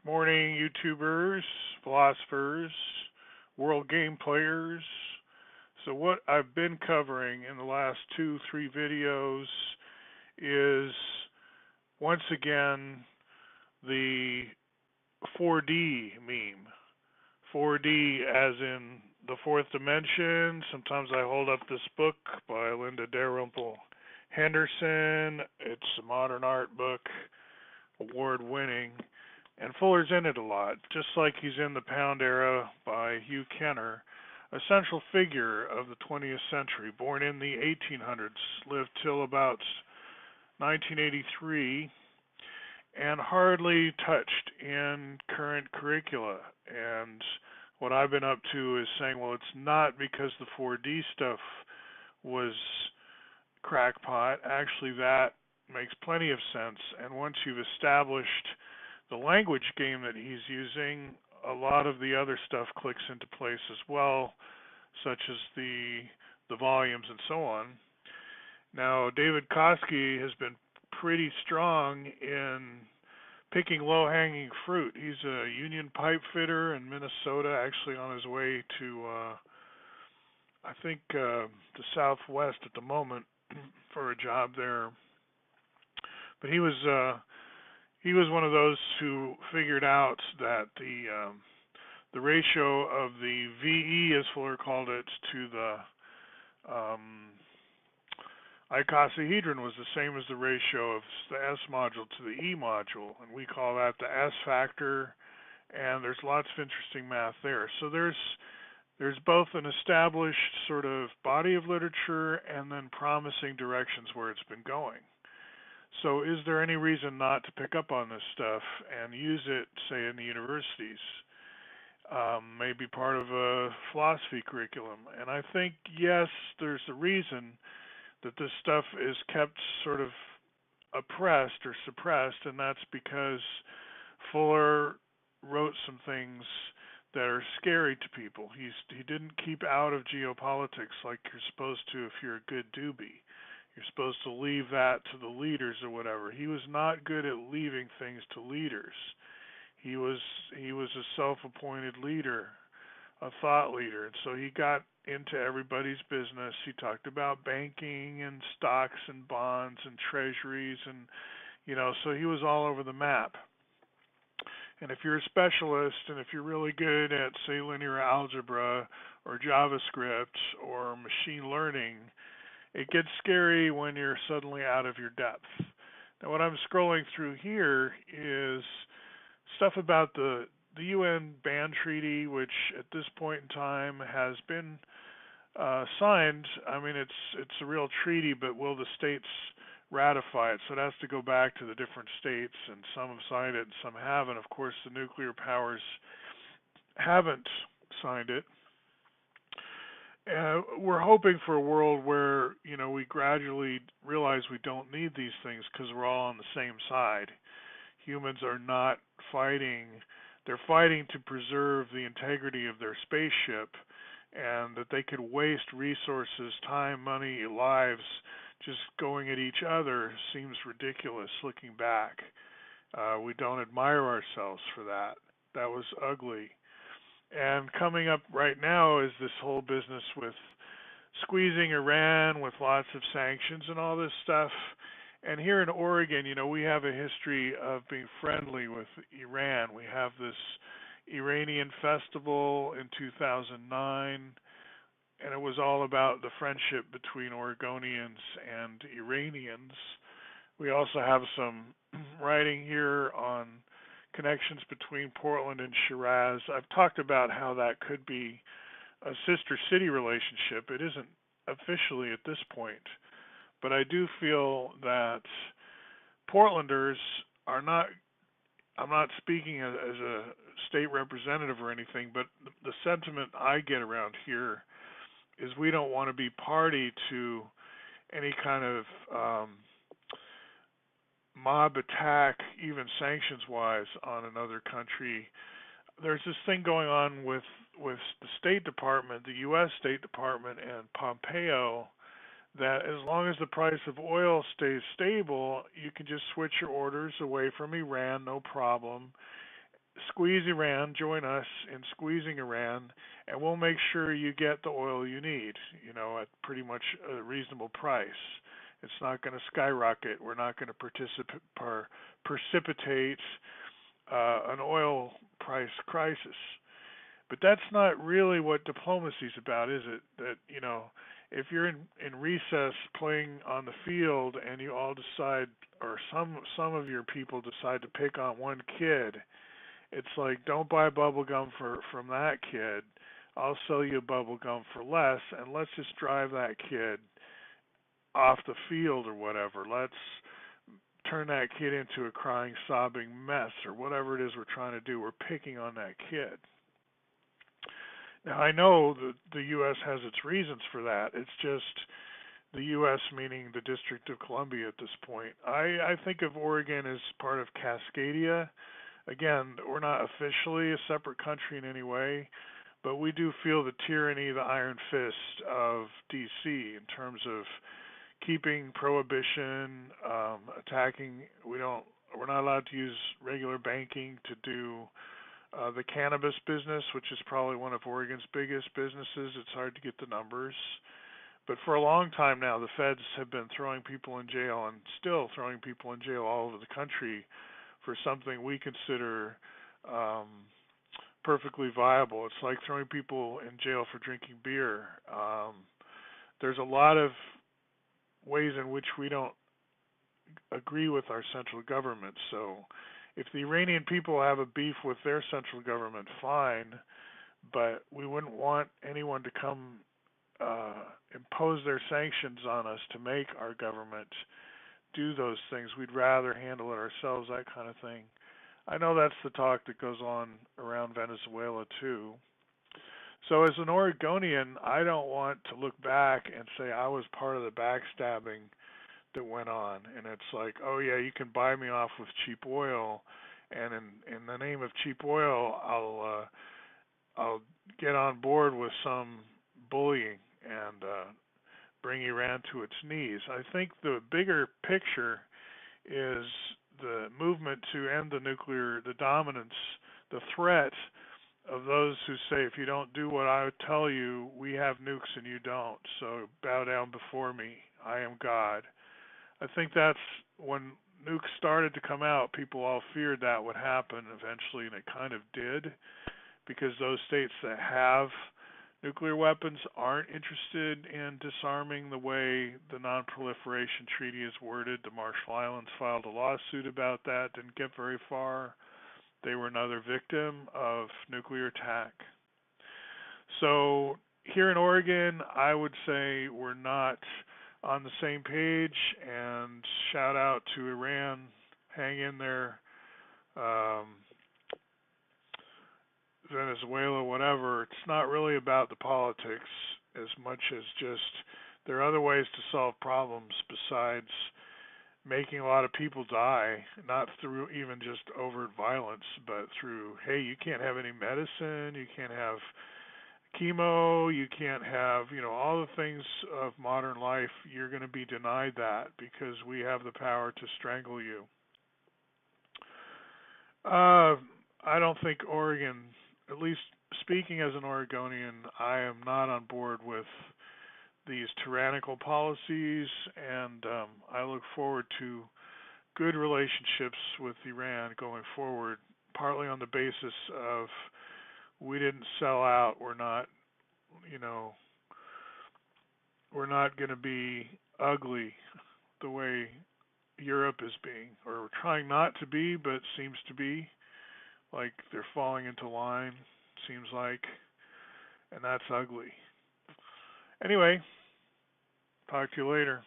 Good morning, YouTubers, philosophers, world game players. So, what I've been covering in the last two, three videos is once again the 4D meme. 4D as in the fourth dimension. Sometimes I hold up this book by Linda Dalrymple Henderson. It's a modern art book, award winning. And Fuller's in it a lot, just like he's in The Pound Era by Hugh Kenner, a central figure of the 20th century, born in the 1800s, lived till about 1983, and hardly touched in current curricula. And what I've been up to is saying, well, it's not because the 4D stuff was crackpot. Actually, that makes plenty of sense. And once you've established the language game that he's using, a lot of the other stuff clicks into place as well, such as the volumes and so on. Now, David Koski has been pretty strong in picking low-hanging fruit. He's a union pipe fitter in Minnesota, actually on his way to, I think, the Southwest at the moment for a job there. But he was one of those who figured out that the ratio of the VE, as Fuller called it, to the icosahedron was the same as the ratio of the S module to the E module, and we call that the S factor. And there's lots of interesting math there. So there's both an established sort of body of literature and then promising directions where it's been going. So is there any reason not to pick up on this stuff and use it, say, in the universities? Maybe part of a philosophy curriculum. And I think, yes, there's a reason that this stuff is kept sort of oppressed or suppressed, and that's because Fuller wrote some things that are scary to people. He didn't keep out of geopolitics like you're supposed to if you're a good doobie. You're supposed to leave that to the leaders or whatever. He was not good at leaving things to leaders. He was a self-appointed leader, a thought leader, and so he got into everybody's business. He talked about banking and stocks and bonds and treasuries, and so he was all over the map. And if you're a specialist and if you're really good at, say, linear algebra or JavaScript or machine learning, it gets scary when you're suddenly out of your depth. Now, what I'm scrolling through here is stuff about the UN ban treaty, which at this point in time has been signed. I mean, it's a real treaty, but will the states ratify it? So it has to go back to the different states, and some have signed it and some haven't. Of course, the nuclear powers haven't signed it. We're hoping for a world where we gradually realize we don't need these things because we're all on the same side. Humans are not fighting; they're fighting to preserve the integrity of their spaceship, and that they could waste resources, time, money, lives just going at each other seems ridiculous looking back. We don't admire ourselves for that. That was ugly. And coming up right now is this whole business with squeezing Iran with lots of sanctions and all this stuff. And here in Oregon, we have a history of being friendly with Iran. We have this Iranian festival in 2009, and it was all about the friendship between Oregonians and Iranians. We also have some writing here on connections between Portland and Shiraz. I've talked about how that could be a sister city relationship. It isn't officially at this point, but I do feel that Portlanders are not, I'm not speaking as a state representative or anything, but the sentiment I get around here is we don't want to be party to any kind of mob attack, even sanctions-wise, on another country. There's this thing going on with the State Department, the U.S. State Department, and Pompeo, that as long as the price of oil stays stable, you can just switch your orders away from Iran, no problem. squeeze Iran, join us in squeezing Iran, and we'll make sure you get the oil you need, at pretty much a reasonable price. It's not going to skyrocket. We're not going to precipitate an oil price crisis. But that's not really what diplomacy is about, is it? That, if you're in recess playing on the field and you all decide, or some of your people decide to pick on one kid, it's like, don't buy bubble gum from that kid. I'll sell you bubble gum for less, and let's just drive that kid off the field or whatever. Let's turn that kid into a crying, sobbing mess or whatever it is we're trying to do. We're picking on that kid. Now, I know that the U.S. has its reasons for that. It's just the U.S., meaning the District of Columbia at this point. I think of Oregon as part of Cascadia. Again, we're not officially a separate country in any way, but we do feel the tyranny, the iron fist of D.C. in terms of keeping prohibition, attacking. We're not allowed to use regular banking to do the cannabis business, which is probably one of Oregon's biggest businesses. It's hard to get the numbers. But for a long time now, the feds have been throwing people in jail and still throwing people in jail all over the country for something we consider perfectly viable. It's like throwing people in jail for drinking beer. There's a lot of ways in which we don't agree with our central government. So if the Iranian people have a beef with their central government, fine, but we wouldn't want anyone to come impose their sanctions on us to make our government do those things. We'd rather handle it ourselves, that kind of thing. I know that's the talk that goes on around Venezuela too. So as an Oregonian, I don't want to look back and say I was part of the backstabbing that went on. And it's like, oh yeah, you can buy me off with cheap oil, and in the name of cheap oil, I'll get on board with some bullying and bring Iran to its knees. I think the bigger picture is the movement to end the dominance, the threat of those who say, if you don't do what I tell you, we have nukes and you don't. So bow down before me. I am God. I think that's when nukes started to come out, people all feared that would happen eventually, and it kind of did, because those states that have nuclear weapons aren't interested in disarming the way the Non-Proliferation Treaty is worded. The Marshall Islands filed a lawsuit about that, didn't get very far. They were another victim of nuclear attack. So here in Oregon, I would say we're not on the same page, and shout out to Iran. Hang in there. Venezuela, whatever. It's not really about the politics as much as just there are other ways to solve problems besides making a lot of people die, not through even just overt violence, but through, hey, you can't have any medicine, you can't have chemo, you can't have, all the things of modern life. You're going to be denied that because we have the power to strangle you. I don't think Oregon, at least speaking as an Oregonian, I am not on board with these tyrannical policies, and I look forward to good relationships with Iran going forward, partly on the basis of we didn't sell out. We're not going to be ugly the way Europe is being, or we're trying not to be, but seems to be. Like they're falling into line, seems like, and that's ugly. Anyway, talk to you later.